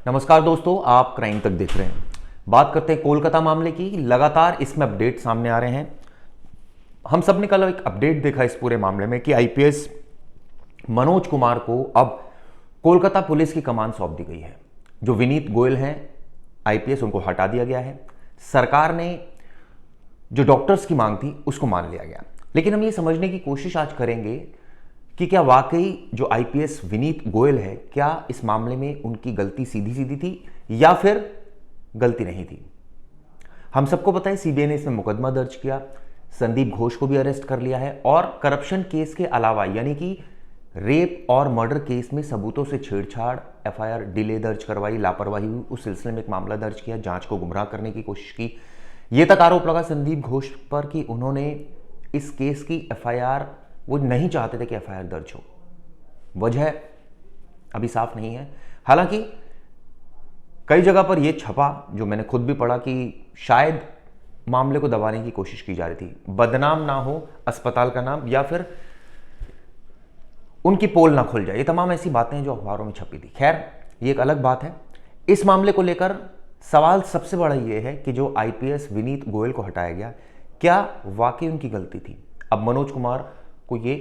नमस्कार दोस्तों, आप क्राइम तक देख रहे हैं। बात करते हैं कोलकाता मामले की। लगातार इसमें अपडेट सामने आ रहे हैं। हम सब ने कल एक अपडेट देखा इस पूरे मामले में कि आईपीएस मनोज कुमार को अब कोलकाता पुलिस की कमान सौंप दी गई है। जो विनीत गोयल हैं आईपीएस, उनको हटा दिया गया है। सरकार ने जो डॉक्टर्स की मांग थी उसको मान लिया गया। लेकिन हम ये समझने की कोशिश आज करेंगे कि क्या वाकई जो आईपीएस विनीत गोयल है, क्या इस मामले में उनकी गलती सीधी सीधी थी या फिर गलती नहीं थी। हम सबको पता है सीबीआई ने इसमें मुकदमा दर्ज किया, संदीप घोष को भी अरेस्ट कर लिया है और करप्शन केस के अलावा यानी कि रेप और मर्डर केस में सबूतों से छेड़छाड़, एफआईआर डिले दर्ज करवाई, लापरवाही हुई, उस सिलसिले में एक मामला दर्ज किया, जांच को गुमराह करने की कोशिश की। यह तक आरोप लगा संदीप घोष पर कि उन्होंने इस केस की एफआईआर, वो नहीं चाहते थे कि एफआईआर दर्ज हो। वजह अभी साफ नहीं है। हालांकि कई जगह पर यह छपा, जो मैंने खुद भी पढ़ा, कि शायद मामले को दबाने की कोशिश की जा रही थी, बदनाम ना हो अस्पताल का नाम या फिर उनकी पोल ना खुल जाए। ये तमाम ऐसी बातें जो अखबारों में छपी थी। खैर, ये एक अलग बात है। इस मामले को लेकर सवाल सबसे बड़ा यह है कि जो आईपीएस विनीत गोयल को हटाया गया, क्या वाकई उनकी गलती थी। अब मनोज कुमार को ये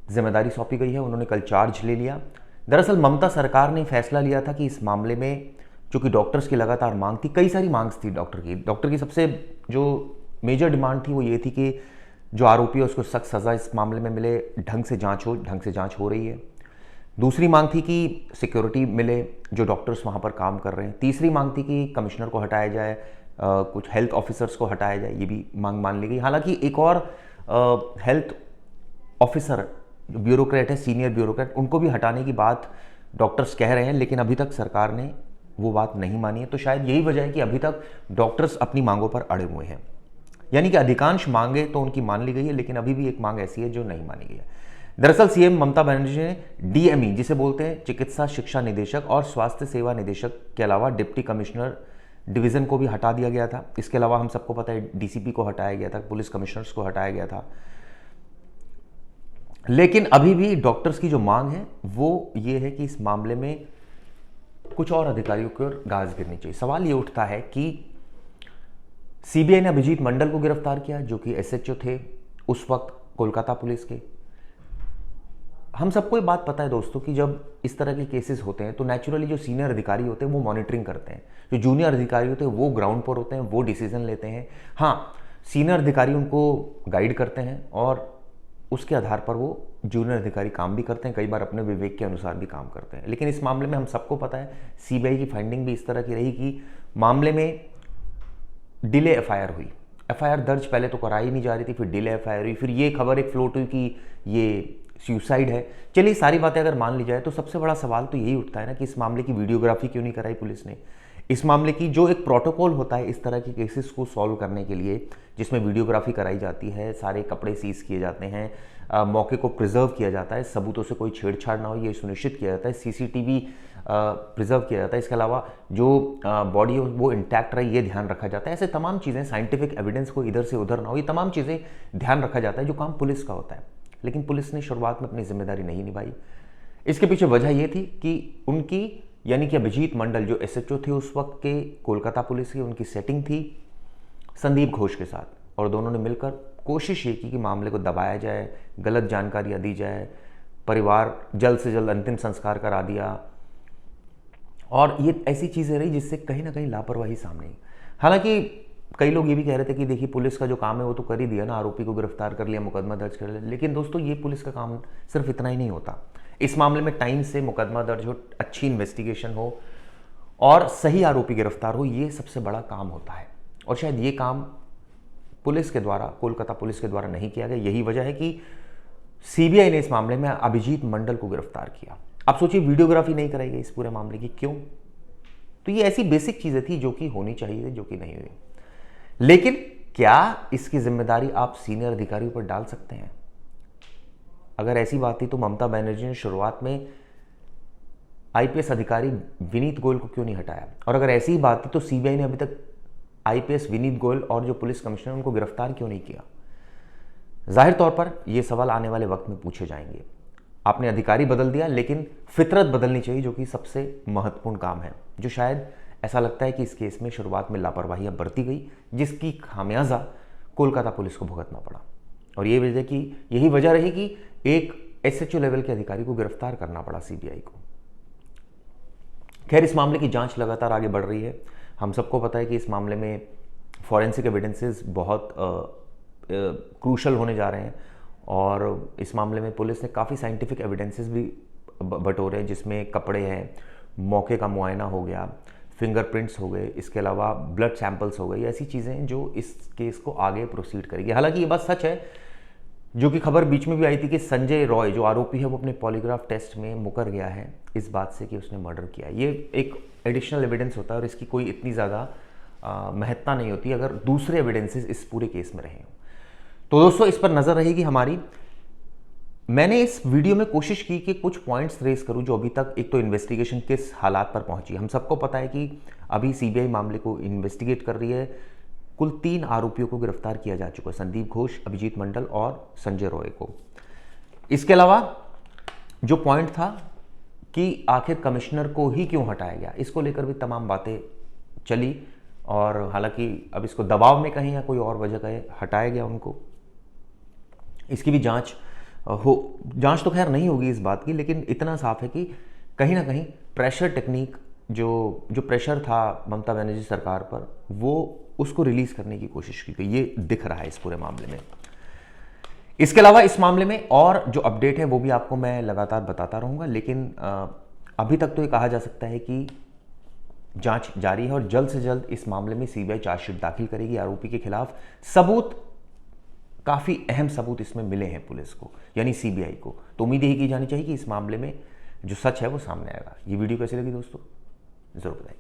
जिम्मेदारी सौंपी गई है, उन्होंने कल चार्ज ले लिया। दरअसल ममता सरकार ने फैसला लिया था कि इस मामले में, चूंकि डॉक्टर्स की लगातार मांग थी, कई सारी मांग थी डॉक्टर की सबसे जो मेजर डिमांड थी वो ये थी कि जो आरोपी है उसको सख्त सजा इस मामले में मिले, ढंग से जांच हो रही है। दूसरी मांग थी कि सिक्योरिटी मिले जो डॉक्टर्स वहाँ पर काम कर रहे हैं। तीसरी मांग थी कि कमिश्नर को हटाया जाए, कुछ हेल्थ ऑफिसर्स को हटाया जाए, ये भी मांग मान ली गई। हालांकि एक और हेल्थ ऑफिसर, जो ब्यूरोक्रेट है, सीनियर ब्यूरोक्रेट, उनको भी हटाने की बात डॉक्टर्स कह रहे हैं, लेकिन अभी तक सरकार ने वो बात नहीं मानी है। तो शायद यही वजह है कि अभी तक डॉक्टर्स अपनी मांगों पर अड़े हुए हैं। यानी कि अधिकांश मांगे तो उनकी मान ली गई है, लेकिन अभी भी एक मांग ऐसी है जो नहीं मानी गई है। दरअसल सीएम ममता बनर्जी ने डीएमई, जिसे बोलते हैं चिकित्सा शिक्षा निदेशक, और स्वास्थ्य सेवा निदेशक के अलावा डिप्टी कमिश्नर डिवीजन को भी हटा दिया गया था। इसके अलावा हम सबको पता है डीसीपी को हटाया गया था, पुलिस कमिश्नर्स को हटाया गया था। लेकिन अभी भी डॉक्टर्स की जो मांग है वो ये है कि इस मामले में कुछ और अधिकारियों की ओर गाज गिरनी चाहिए। सवाल ये उठता है कि सीबीआई ने अभिजीत मंडल को गिरफ्तार किया, जो कि एसएचओ थे उस वक्त कोलकाता पुलिस के। हम सबको ये बात पता है दोस्तों कि जब इस तरह के केसेस होते हैं तो नेचुरली जो सीनियर अधिकारी होते हैं वो मॉनिटरिंग करते हैं, जो जूनियर अधिकारी होते हैं वो ग्राउंड पर होते हैं, वो डिसीजन लेते हैं। हाँ, सीनियर अधिकारी उनको गाइड करते हैं और उसके आधार पर वो जूनियर अधिकारी काम भी करते हैं, कई बार अपने विवेक के अनुसार भी काम करते हैं। लेकिन इस मामले में हम सबको पता है सीबीआई की फाइंडिंग भी इस तरह की रही कि मामले में डिले एफआईआर हुई। एफआईआर दर्ज पहले तो कराई नहीं जा रही थी, फिर डिले एफआईआर हुई, फिर ये खबर एक फ्लोट हुई कि ये सुसाइड है। चलिए, सारी बातें अगर मान ली जाए तो सबसे बड़ा सवाल तो यही उठता है ना कि इस मामले की वीडियोग्राफी क्यों नहीं कराई पुलिस ने। इस मामले की जो एक प्रोटोकॉल होता है इस तरह के केसेस को सॉल्व करने के लिए, जिसमें वीडियोग्राफी कराई जाती है, सारे कपड़े सीज किए जाते हैं, मौके को प्रिजर्व किया जाता है, सबूतों से कोई छेड़छाड़ ना हो ये सुनिश्चित किया जाता है, सीसीटीवी प्रिजर्व किया जाता है, इसके अलावा जो बॉडी है वो इंटैक्ट रहे ये ध्यान रखा जाता है। ऐसे तमाम चीज़ें, साइंटिफिक एविडेंस को इधर से उधर ना हो, ये तमाम चीज़ें ध्यान रखा जाता है, जो काम पुलिस का होता है। लेकिन पुलिस ने शुरुआत में अपनी जिम्मेदारी नहीं निभाई। इसके पीछे वजह यह थी कि उनकी, यानी कि अभिजीत मंडल जो एसएचओ थे उस वक्त के कोलकाता पुलिस की, उनकी सेटिंग थी संदीप घोष के साथ, और दोनों ने मिलकर कोशिश ये की कि मामले को दबाया जाए, गलत जानकारियाँ दी जाए, परिवार जल्द से जल्द अंतिम संस्कार करा दिया, और ये ऐसी चीज़ें रही जिससे कहीं ना कहीं लापरवाही सामने आई। हालांकि कई लोग ये भी कह रहे थे कि देखिए पुलिस का जो काम है वो तो कर ही दिया ना, आरोपी को गिरफ्तार कर लिया, मुकदमा दर्ज कर लिया। लेकिन दोस्तों, ये पुलिस का काम सिर्फ इतना ही नहीं होता। इस मामले में टाइम से मुकदमा दर्ज हो, अच्छी इन्वेस्टिगेशन हो और सही आरोपी गिरफ्तार हो, ये सबसे बड़ा काम होता है। और शायद ये काम पुलिस के द्वारा, कोलकाता पुलिस के द्वारा नहीं किया गया। यही वजह है कि सीबीआई ने इस मामले में अभिजीत मंडल को गिरफ्तार किया। आप सोचिए, वीडियोग्राफी नहीं कराई गई इस पूरे मामले की, क्यों? तो ये ऐसी बेसिक चीजें थी जो कि होनी चाहिए थी, जो कि नहीं हुई। लेकिन क्या इसकी जिम्मेदारी आप सीनियर अधिकारियों पर डाल सकते हैं? अगर ऐसी बात थी तो ममता बनर्जी ने शुरुआत में आईपीएस अधिकारी विनीत गोयल को क्यों नहीं हटाया? और अगर ऐसी ही बात थी तो सीबीआई ने अभी तक आईपीएस विनीत गोयल और जो पुलिस कमिश्नर उनको गिरफ्तार क्यों नहीं किया? जाहिर तौर पर यह सवाल आने वाले वक्त में पूछे जाएंगे। आपने अधिकारी बदल दिया, लेकिन फितरत बदलनी चाहिए, जो कि सबसे महत्वपूर्ण काम है, जो शायद ऐसा लगता है कि इस केस में शुरुआत में लापरवाहियां बरती गई, जिसकी खामियाजा कोलकाता पुलिस को भुगतना पड़ा। और यही वजह रही कि एक एसएचओ लेवल के अधिकारी को गिरफ्तार करना पड़ा सीबीआई को। खैर, इस मामले की जांच लगातार आगे बढ़ रही है। हम सबको पता है कि इस मामले में फॉरेंसिक एविडेंसेस बहुत क्रूशल होने जा रहे हैं, और इस मामले में पुलिस ने काफ़ी साइंटिफिक एविडेंसेस भी बटोरे हैं, जिसमें कपड़े हैं, मौके का मुआयना हो गया, फिंगरप्रिंट्स हो गए, इसके अलावा ब्लड सैंपल्स हो गए। ऐसी चीज़ें जो इस केस को आगे प्रोसीड करेगी। हालांकि ये बात सच है, जो कि खबर बीच में भी आई थी, कि संजय रॉय जो आरोपी है वो अपने पॉलीग्राफ टेस्ट में मुकर गया है इस बात से कि उसने मर्डर किया। ये एक एडिशनल एविडेंस होता है और इसकी कोई इतनी ज़्यादा महत्ता नहीं होती अगर दूसरे एविडेंसेस इस पूरे केस में रहे हों। तो दोस्तों, इस पर नज़र रहेगी हमारी। मैंने इस वीडियो में कोशिश की कि कुछ पॉइंट्स रेस करूं जो अभी तक, एक तो इन्वेस्टिगेशन किस हालात पर पहुंची। हम सबको पता है कि अभी सीबीआई मामले को इन्वेस्टिगेट कर रही है। कुल 3 आरोपियों को गिरफ्तार किया जा चुका है, संदीप घोष, अभिजीत मंडल और संजय रॉय को। इसके अलावा जो पॉइंट था कि आखिर कमिश्नर को ही क्यों हटाया गया, इसको लेकर भी तमाम बातें चली, और हालांकि अब इसको दबाव में कहीं या कोई और वजह कहे हटाया गया उनको, इसकी भी जांच तो खैर नहीं होगी इस बात की, लेकिन इतना साफ है कि कहीं ना कहीं प्रेशर टेक्निक, जो प्रेशर था ममता बनर्जी सरकार पर, वो उसको रिलीज करने की कोशिश की गई, ये दिख रहा है इस पूरे मामले में। इसके अलावा इस मामले में और जो अपडेट है वो भी आपको मैं लगातार बताता रहूंगा, लेकिन अभी तक तो ये कहा जा सकता है कि जांच जारी है और जल्द से जल्द इस मामले में सीबीआई चार्जशीट दाखिल करेगी आरोपी के खिलाफ। सबूत, काफ़ी अहम सबूत इसमें मिले हैं पुलिस को, यानी सीबीआई को। तो उम्मीद यही की जानी चाहिए कि इस मामले में जो सच है वो सामने आएगा। ये वीडियो कैसी लगी दोस्तों, जरूर बताइए।